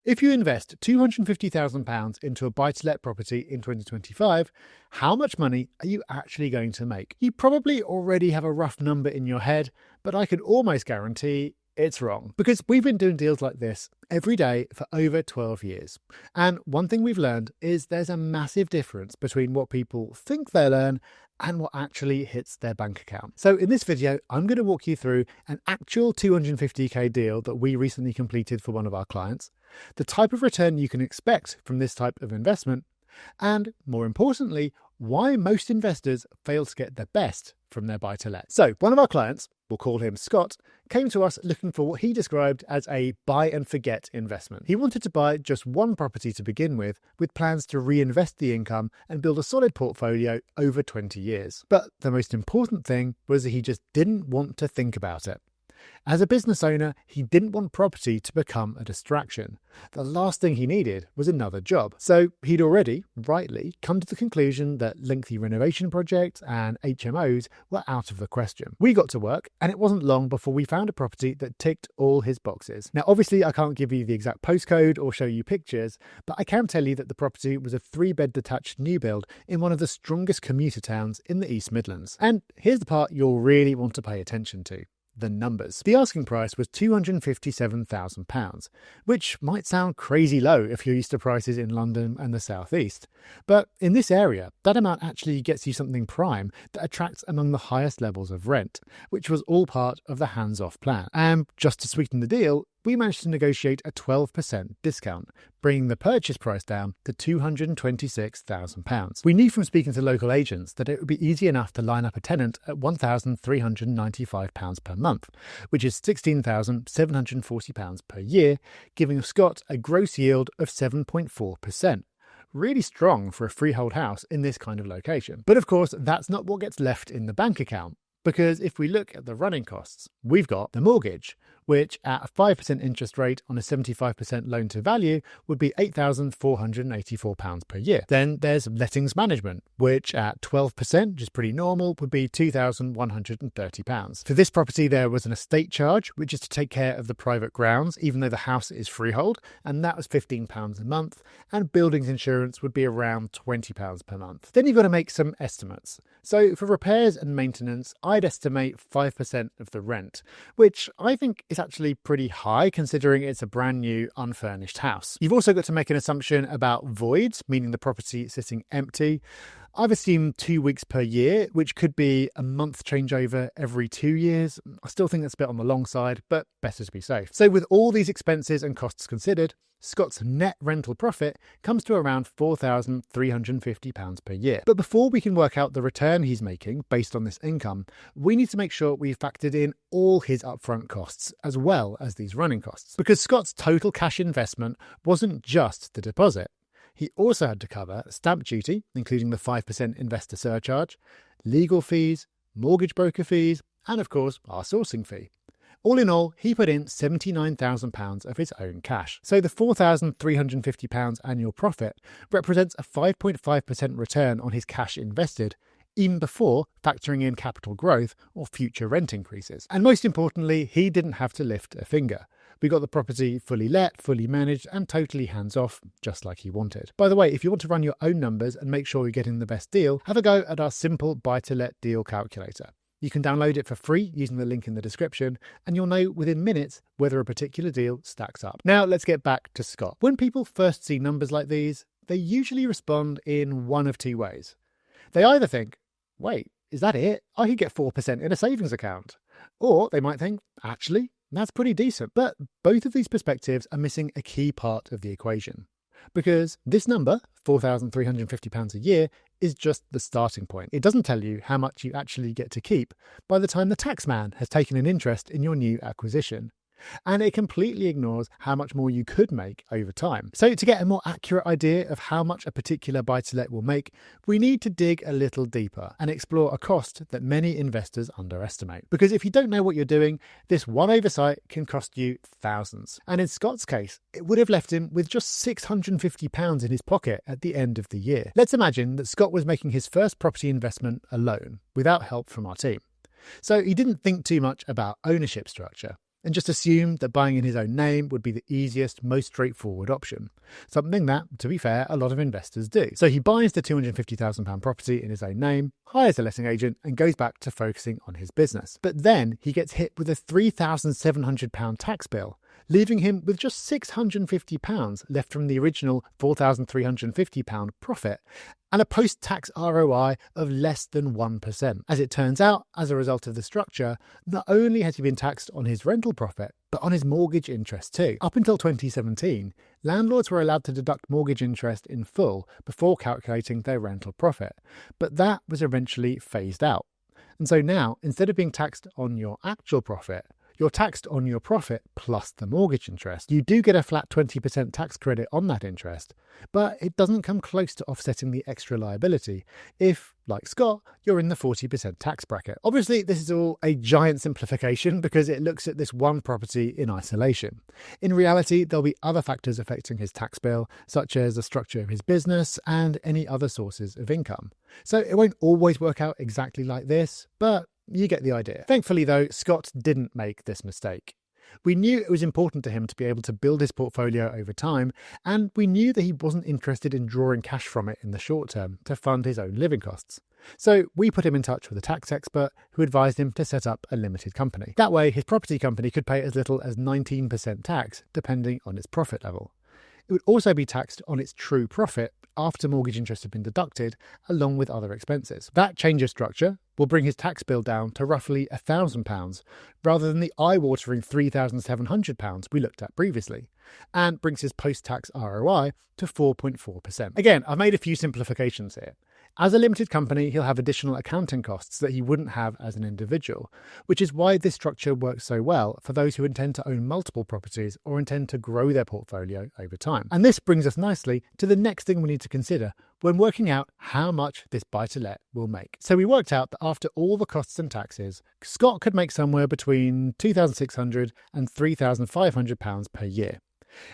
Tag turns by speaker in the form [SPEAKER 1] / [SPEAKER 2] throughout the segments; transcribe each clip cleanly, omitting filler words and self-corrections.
[SPEAKER 1] If you invest £250,000 into a buy-to-let property in 2025, how much money are you actually going to make? You probably already have a rough number in your head, but I can almost guarantee it's wrong. Because we've been doing deals like this every day for over 12 years. And one thing we've learned is there's a massive difference between what people think they'll earn and what actually hits their bank account. So in this video, I'm going to walk you through an actual 250k deal that we recently completed for one of our clients, the type of return you can expect from this type of investment, and more importantly, why most investors fail to get the best from their buy-to-let. So one of our clients, we'll call him Scott, came to us looking for what he described as a buy and forget investment. He wanted to buy just one property to begin with plans to reinvest the income and build a solid portfolio over 20 years. But the most important thing was that he just didn't want to think about it. As a business owner, he didn't want property to become a distraction. The last thing he needed was another job. So he'd already, rightly, come to the conclusion that lengthy renovation projects and HMOs were out of the question. We got to work, and it wasn't long before we found a property that ticked all his boxes. Now, obviously, I can't give you the exact postcode or show you pictures, but I can tell you that the property was a 3-bed detached new build in one of the strongest commuter towns in the East Midlands. And here's the part you'll really want to pay attention to. The numbers. The asking price was £257,000, which might sound crazy low if you're used to prices in London and the South East. But in this area, that amount actually gets you something prime that attracts among the highest levels of rent, which was all part of the hands-off plan. And just to sweeten the deal, we managed to negotiate a 12% discount, bringing the purchase price down to £226,000. We knew from speaking to local agents that it would be easy enough to line up a tenant at £1,395 per month, which is £16,740 per year, giving Scott a gross yield of 7.4%. Really strong for a freehold house in this kind of location. But of course, that's not what gets left in the bank account. Because if we look at the running costs, we've got the mortgage, which at a 5% interest rate on a 75% loan to value would be £8,484 per year. Then there's lettings management, which at 12%, which is pretty normal, would be £2,130. For this property, there was an estate charge, which is to take care of the private grounds, even though the house is freehold, and that was £15 a month, and buildings insurance would be around £20 per month. Then you've got to make some estimates. So for repairs and maintenance, I'd estimate 5% of the rent, which I think is actually pretty high considering it's a brand new unfurnished house. You've also got to make an assumption about voids, meaning the property sitting empty. I've assumed 2 weeks per year, which could be a month changeover every 2 years. I still think that's a bit on the long side, but better to be safe. So with all these expenses and costs considered, Scott's net rental profit comes to around £4,350 per year. But before we can work out the return he's making based on this income, we need to make sure we've factored in all his upfront costs as well as these running costs. Because Scott's total cash investment wasn't just the deposit. He also had to cover stamp duty, including the 5% investor surcharge, legal fees, mortgage broker fees, and of course, our sourcing fee. All in all, he put in £79,000 of his own cash. So the £4,350 annual profit represents a 5.5% return on his cash invested, even before factoring in capital growth or future rent increases. And most importantly, he didn't have to lift a finger. We got the property fully let, fully managed, and totally hands-off, just like he wanted. By the way, if you want to run your own numbers and make sure you're getting the best deal, have a go at our simple buy-to-let deal calculator. You can download it for free using the link in the description, and you'll know within minutes whether a particular deal stacks up. Now let's get back to Scott. When people first see numbers like these, they usually respond in one of two ways. They either think, wait, is that it? I could get 4% in a savings account. Or they might think, actually, that's pretty decent. But both of these perspectives are missing a key part of the equation. Because this number, £4,350 a year, is just the starting point. It doesn't tell you how much you actually get to keep by the time the taxman has taken an interest in your new acquisition. And it completely ignores how much more you could make over time. So to get a more accurate idea of how much a particular buy-to-let will make, we need to dig a little deeper and explore a cost that many investors underestimate. Because if you don't know what you're doing, this one oversight can cost you thousands. And in Scott's case, it would have left him with just £650 in his pocket at the end of the year. Let's imagine that Scott was making his first property investment alone, without help from our team. So he didn't think too much about ownership structure. and just assumed that buying in his own name would be the easiest, most straightforward option. Something that, to be fair, a lot of investors do. So he buys the £250,000 property in his own name, hires a letting agent, and goes back to focusing on his business. But then he gets hit with a £3,700 tax bill, leaving him with just £650 left from the original £4,350 profit and a post-tax ROI of less than 1%. As it turns out, as a result of the structure, not only has he been taxed on his rental profit, but on his mortgage interest too. Up until 2017, landlords were allowed to deduct mortgage interest in full before calculating their rental profit, but that was eventually phased out. And so now, instead of being taxed on your actual profit, you're taxed on your profit plus the mortgage interest. You do get a flat 20% tax credit on that interest, but it doesn't come close to offsetting the extra liability if, like Scott, you're in the 40% tax bracket. Obviously, this is all a giant simplification because it looks at this one property in isolation. In reality, there'll be other factors affecting his tax bill, such as the structure of his business and any other sources of income. So it won't always work out exactly like this, but you get the idea. Thankfully, though, Scott didn't make this mistake. We knew it was important to him to be able to build his portfolio over time, and we knew that he wasn't interested in drawing cash from it in the short term to fund his own living costs. So we put him in touch with a tax expert who advised him to set up a limited company. That way, his property company could pay as little as 19% tax, depending on its profit level. It would also be taxed on its true profit after mortgage interest had been deducted, along with other expenses. That change of structure will bring his tax bill down to roughly £1,000, rather than the eye-watering £3,700 we looked at previously, and brings his post-tax ROI to 4.4%. Again, I've made a few simplifications here. As a limited company, he'll have additional accounting costs that he wouldn't have as an individual, which is why this structure works so well for those who intend to own multiple properties or intend to grow their portfolio over time. And this brings us nicely to the next thing we need to consider when working out how much this buy-to-let will make. So we worked out that after all the costs and taxes, Scott could make somewhere between £2,600 and £3,500 per year.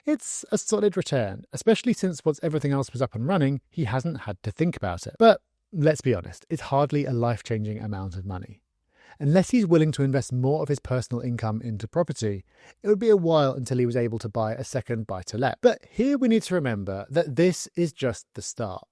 [SPEAKER 1] It's a solid return, especially since once everything else was up and running, he hasn't had to think about it. But let's be honest, it's hardly a life-changing amount of money. Unless he's willing to invest more of his personal income into property, it would be a while until he was able to buy a second buy-to-let. But here we need to remember that this is just the start.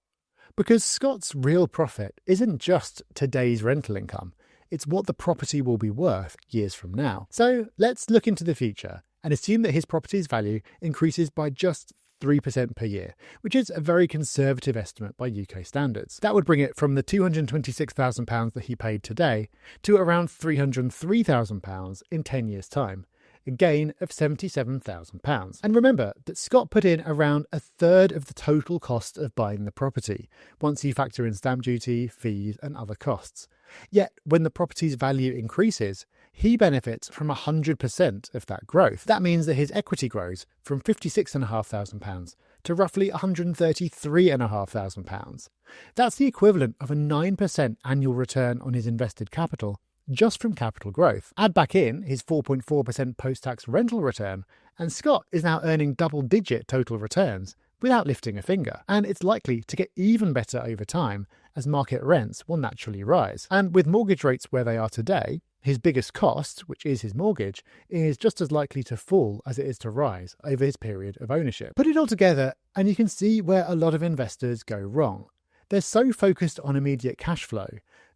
[SPEAKER 1] Because Scott's real profit isn't just today's rental income, it's what the property will be worth years from now. So let's look into the future and assume that his property's value increases by just 3% per year, which is a very conservative estimate by UK standards. That would bring it from the £226,000 that he paid today to around £303,000 in 10 years' time, a gain of £77,000. And remember that Scott put in around a third of the total cost of buying the property, once you factor in stamp duty, fees and other costs. Yet, when the property's value increases, he benefits from 100% of that growth. That means that his equity grows from £56,500 to roughly £133,500. That's the equivalent of a 9% annual return on his invested capital, just from capital growth. Add back in his 4.4% post-tax rental return, and Scott is now earning double-digit total returns without lifting a finger. And it's likely to get even better over time, as market rents will naturally rise. And with mortgage rates where they are today, his biggest cost, which is his mortgage, is just as likely to fall as it is to rise over his period of ownership. Put it all together and you can see where a lot of investors go wrong. They're so focused on immediate cash flow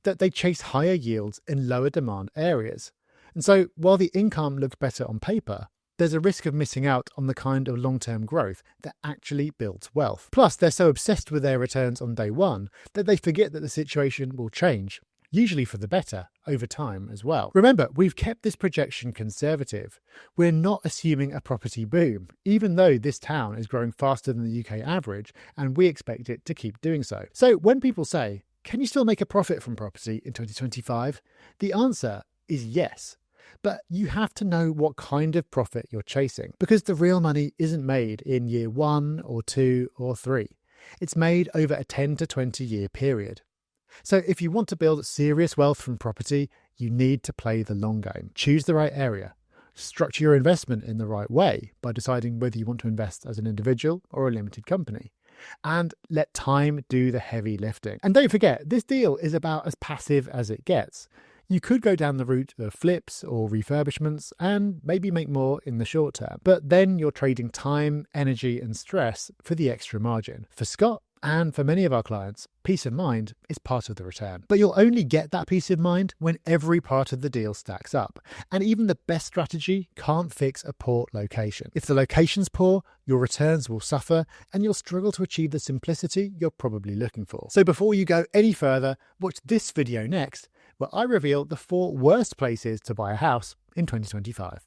[SPEAKER 1] that they chase higher yields in lower demand areas. And so while the income looks better on paper, there's a risk of missing out on the kind of long-term growth that actually builds wealth. Plus, they're so obsessed with their returns on day one that they forget that the situation will change, usually for the better, over time as well. Remember, we've kept this projection conservative. We're not assuming a property boom, even though this town is growing faster than the UK average, and we expect it to keep doing so. So when people say, can you still make a profit from property in 2025? The answer is yes. But you have to know what kind of profit you're chasing, because the real money isn't made in year 1 or 2 or 3. It's made over a 10 to 20 year period. So if you want to build serious wealth from property, you need to play the long game. Choose the right area. Structure your investment in the right way by deciding whether you want to invest as an individual or a limited company. And let time do the heavy lifting. And don't forget, this deal is about as passive as it gets. You could go down the route of flips or refurbishments and maybe make more in the short term, but then you're trading time, energy, and stress for the extra margin. For Scott, and for many of our clients, peace of mind is part of the return. But you'll only get that peace of mind when every part of the deal stacks up. And even the best strategy can't fix a poor location. If the location's poor, your returns will suffer and you'll struggle to achieve the simplicity you're probably looking for. So before you go any further, watch this video next, where I reveal the 4 worst places to buy a house in 2025.